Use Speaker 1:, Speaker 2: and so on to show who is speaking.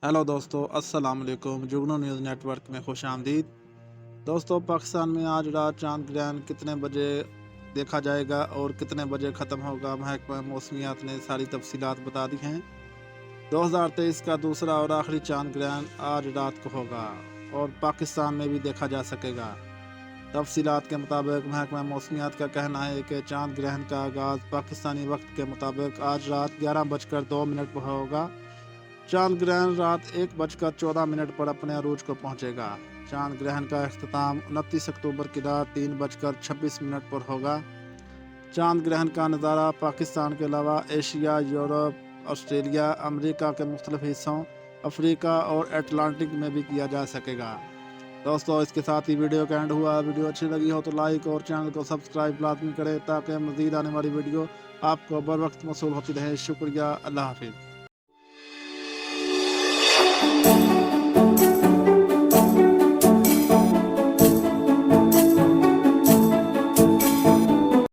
Speaker 1: Hello दोस्तों, अस्सलाम वालेकुम। जुगनू न्यूज़ नेटवर्क में खुश आमदीद। दोस्तों, पाकिस्तान में आज रात चांद ग्रहण कितने बजे देखा जाएगा और कितने बजे ख़त्म होगा, महकमा मौसमियात ने सारी तफसीलात बता दी हैं। 2023 का दूसरा और आखिरी चांद ग्रहण आज रात को होगा और पाकिस्तान में भी देखा जा सकेगा। तफसीलात के मुताबिक महकमा मौसमियात का कहना है कि चांद ग्रहण का आगाज़ पाकिस्तानी वक्त के मुताबिक आज रात 11:02 पर होगा। चांद ग्रहण रात 1:14 पर अपने अरूज को पहुंचेगा। चांद ग्रहण का अख्ताम 29 अक्टूबर की रात 3:26 पर होगा। चांद ग्रहण का नज़ारा पाकिस्तान के अलावा एशिया, यूरोप, ऑस्ट्रेलिया, अमेरिका के मुख्तलिफ हिस्सों, अफ्रीका और अटलांटिक में भी किया जा सकेगा। दोस्तों, इसके साथ ही वीडियो का एंड हुआ। वीडियो अच्छी लगी हो तो लाइक और चैनल को सब्सक्राइब लाजमी करें ताकि मज़ीद आने वाली वीडियो आपको बर वक्त मौसूल होती रहे। शुक्रिया। अल्लाह हाफिज़।